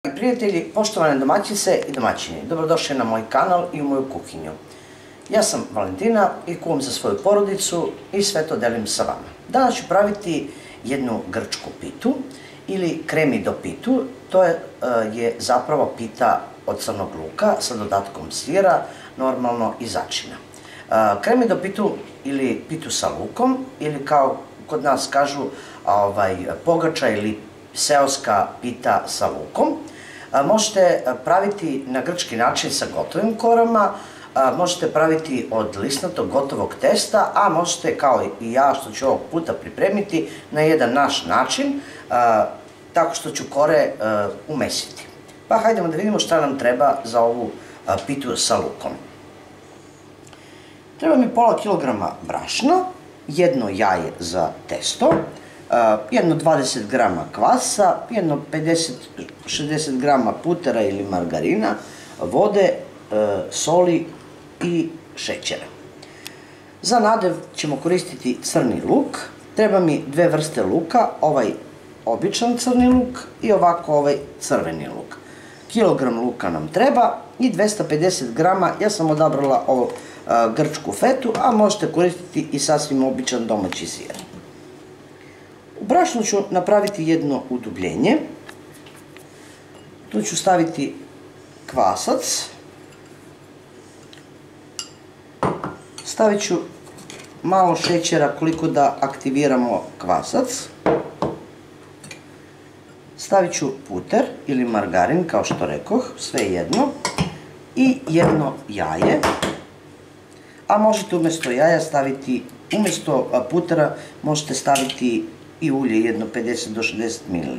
Prijatelji, poštovane domaćice i domaćini, dobrodošli na moj kanal i u moju kuhinju. Ja sam Valentina i kuvam za svoju porodicu i sve to delim sa vama. Danas ću praviti jednu grčku pitu ili kremido pitu. To je zapravo pita od crnog luka sa dodatkom sira, normalno i začina. Kremido pitu ili pitu sa lukom ili kao kod nas kažu pogača ili seoska pita sa lukom. Možete praviti na grčki način sa gotovim korama, možete praviti od lisnatog gotovog testa, a možete, kao i ja što ću ovog puta pripremiti, na jedan naš način, tako što ću kore umesiti. Pa hajdemo da vidimo šta nam treba za ovu pitu sa lukom. Treba mi pola kilograma brašna, jedno jaje za testo, jedno 20 grama kvasa, jedno 50-60 grama putera ili margarina, vode, soli i šećera. Za nadev ćemo koristiti crni luk. Treba mi dve vrste luka, ovaj običan crni luk i ovako ovaj crveni luk. Kilogram luka nam treba i 250 grama, ja sam odabrala ovu grčku fetu, a možete koristiti i sasvim običan domaći sir. U brašnu ću napraviti jedno udubljenje. Tu ću staviti kvasac. Stavit ću malo šećera koliko da aktiviramo kvasac. Stavit ću puter ili margarin, kao što rekoh, sve jedno. I jedno jaje. A možete umjesto jaja staviti, umjesto putera možete staviti i ulje, jedno 50 do 60 ml.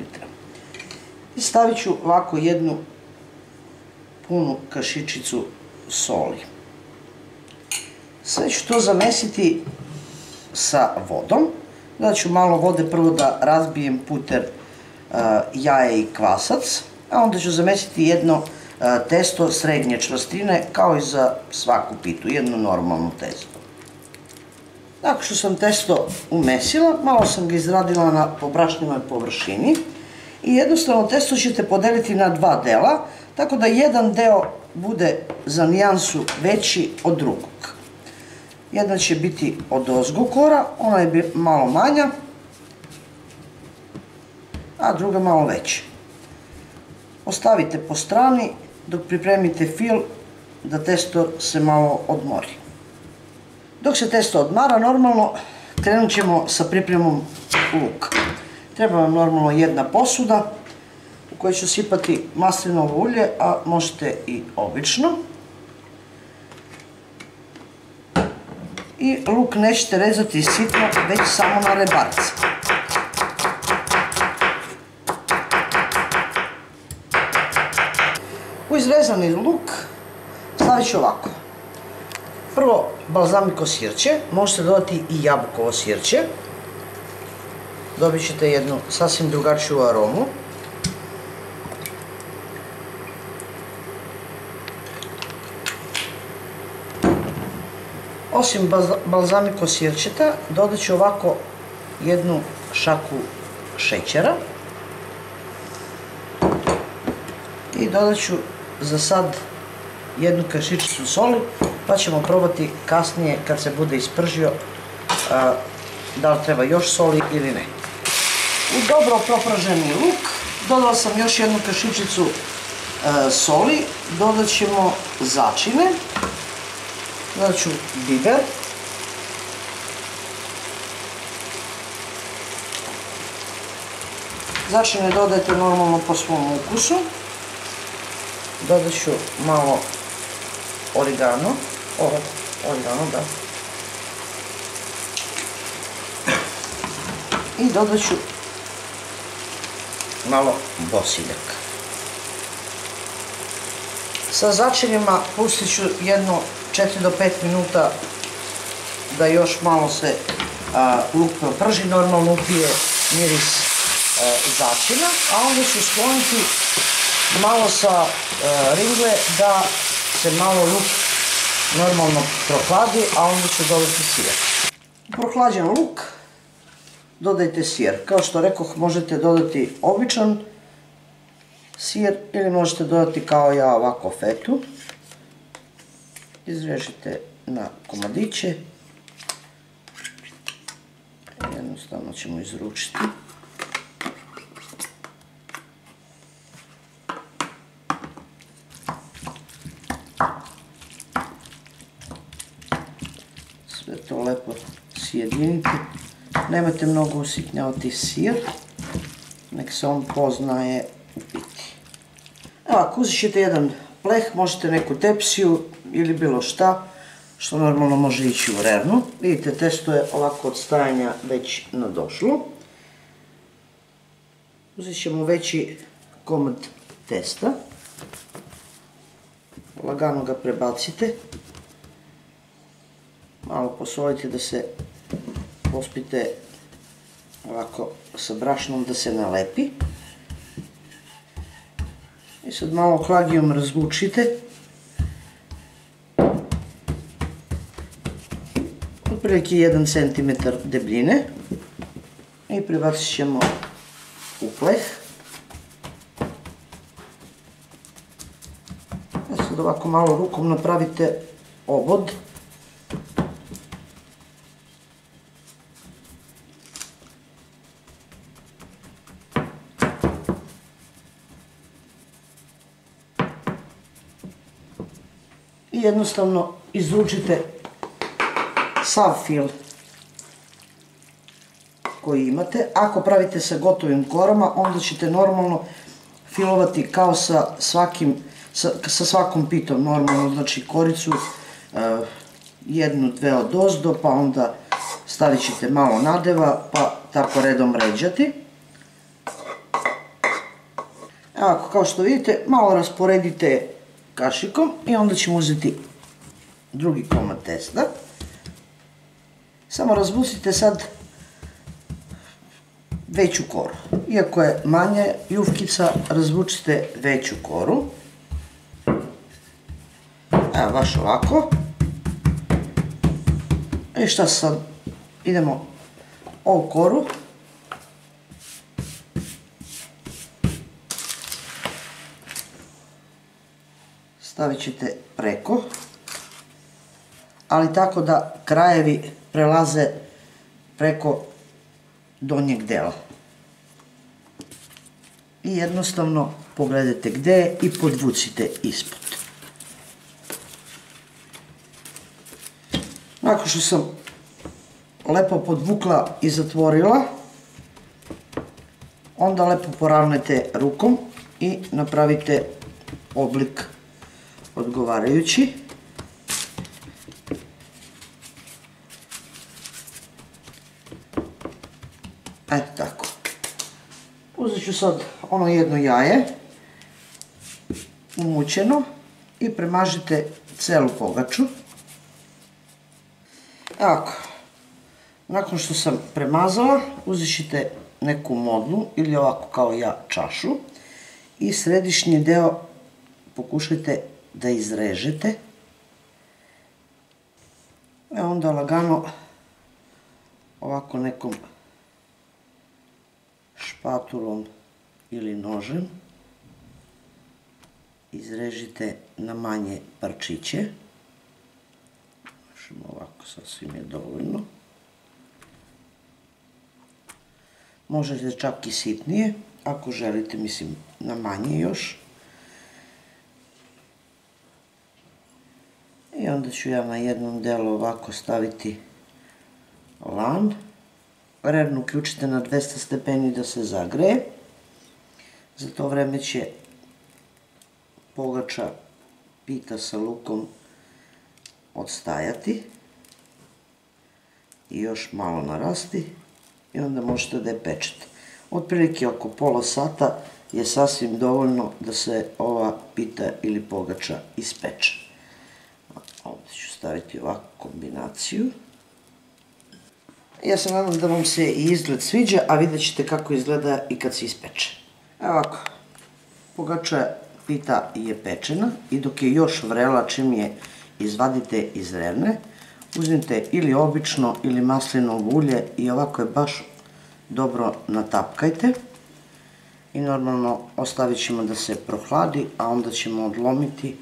I stavit ću ovako jednu punu kašičicu soli. Sve ću to zamesiti sa vodom. Da ću malo vode prvo da razbijem puter, jaje i kvasac, a onda ću zamesiti jedno testo srednje čvrstine, kao i za svaku pitu, jedno normalno testo. Tako što sam testo umesila, malo sam ga izradila na brašnjenoj površini i jednostavno testo ćete podeliti na dva dela, tako da jedan deo bude za nijansu veći od drugog. Jedna će biti od ozgo kora, ona je malo manja, a druga malo veća. Ostavite po strani dok pripremite fil da testo se malo odmori. Dok se testo odmara, normalno krenut ćemo sa pripremom luka. Treba vam normalno jedna posuda u kojoj ću sipati maslinovo ulje, a možete i obično. I luk nećete rezati sitno, već samo na rebarce. U izrezani luk stavit ću ovako. Prvo balzamiko sirće, možete dodati i jabukovo sirće. Dobit ćete jednu sasvim drugačiju aromu. Osim balzamiko sirćeta, dodat ću ovako jednu šaku šećera. I dodat ću za sad jednu kašičicu soli, pa ćemo probati kasnije kad se bude ispržio da li treba još soli ili ne. U dobro propraženi luk dodala sam još jednu kašičicu soli, dodat ćemo začine, dodat ću biber, začine dodajte normalno po svom ukusu, dodat ću malo origano, da. I dodat ću malo bosiljaka. Sa začinima pustit ću jedno 4 do 5 minuta da još malo se luk proprži, normalno upije miris začina, a onda ću skloniti malo sa ringle da se malo luk normalno prohladi, a onda ću dodati sir. U prohlađen luk dodajte sir. Kao što rekoh, možete dodati običan sir ili možete dodati kao ja ovako fetu. Izrežite na komadiće. Jednostavno ćemo izručiti. Sve to lepo sjedinite. Nemojte mnogo usitnjavati sir, nek se on poznaje u piti. Evo, ako uzet ćete jedan pleh, možete neku tepsiju ili bilo šta, što normalno može ići u rernu. Vidite, testo je ovako od stajanja već nadošlo. Uzet ćemo veći komad testa. Lagano ga prebacite. Malo posolite da se pospite ovako sa brašnom da se nalepi. I sad malo klagijom razvučite. Otprilike 1 cm debljine. I prebacit ćemo u pleh. Sad ovako malo rukom napravite obod. I jednostavno izručite sav fil koji imate. Ako pravite sa gotovim korama, onda ćete normalno filovati kao sa svakom pitom, normalno, znači koricu jednu, dve odozdo, pa onda stavit ćete malo nadeva, pa tako redom ređati. Evo, kao što vidite, malo rasporedite kašikom i onda ćemo uzeti drugi komad testa. Samo razbusite sad veću koru. Iako je manje jufkica, razvučite veću koru. Evo, baš ovako. I šta sad? Idemo ovu koru stavit ćete preko, ali tako da krajevi prelaze preko donjeg dela. I jednostavno pogledajte gdje je i podvucite ispod. Nakon što sam lepo podvukla i zatvorila, onda lepo poravnajte rukom i napravite oblik odgovarajući. Eto tako. Uzet ću sad ono jedno jaje, umućeno, i premažite celu pogaču. Ovako. Nakon što sam premazala, uzet ćete neku modlu ili ovako kao ja čašu i središnji deo pokušajte da izrežete. Onda lagano ovako nekom špatulom ili nožem izrežite na manje parčiće. Ovako sasvim je dovoljno. Možete čak i sitnije, ako želite, mislim, na manje još. I onda ću ja na jednom delu ovako staviti lan. Rernu uključite na 200 stepeni da se zagreje. Za to vreme će pogača pita sa lukom odstajati i još malo narasti i onda možete da je pečete. Otprilike oko pola sata je sasvim dovoljno da se ova pita ili pogača ispeče. Ovdje ću staviti ovakvu kombinaciju. Ja se nadam da vam se i izgled sviđa, a vidjet ćete kako izgleda i kad se ispeče. Evo ovako, pogača pita je pečena i dok je još vrela, čim je izvadite iz rerne, uzmite ili obično ili maslinovo ulje i ovako je baš dobro natapkajte. i normalno ostavit ćemo da se prohladi, a onda ćemo odlomiti,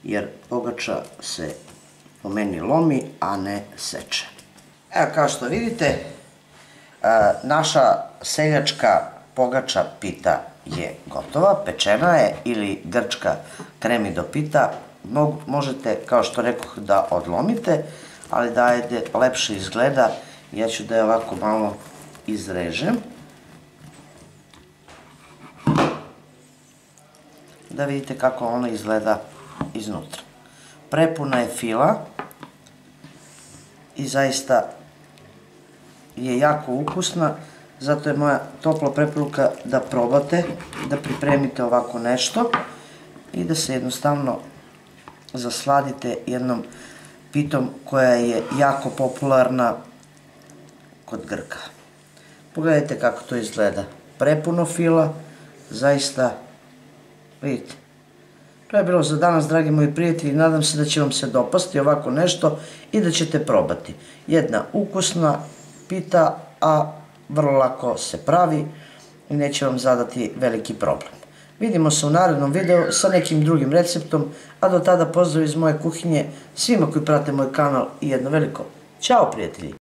jer pogača se po meni lomi, a ne seče. Evo, kao što vidite, naša seljačka pogača pita je gotova, pečena je, ili grčka kremi do pita. Možete, kao što rekoh, da odlomite, ali da je lepše izgleda, ja ću da je ovako malo izrežem, da vidite kako ona izgleda iznutra. Prepuna je fila i zaista je jako ukusna, zato je moja topla preporuka da probate, da pripremite ovako nešto i da se jednostavno zasladite jednom pitom koja je jako popularna kod Grka. Pogledajte kako to izgleda. Prepuno fila, zaista, vidite. To je bilo za danas, dragi moji prijatelji, nadam se da će vam se dopasti ovako nešto i da ćete probati. Jedna ukusna pita, a vrlo lako se pravi i neće vam zadati veliki problem. Vidimo se u narednom videu sa nekim drugim receptom, a do tada pozdrav iz moje kuhinje svima koji prate moj kanal i jedno veliko ćao, prijatelji!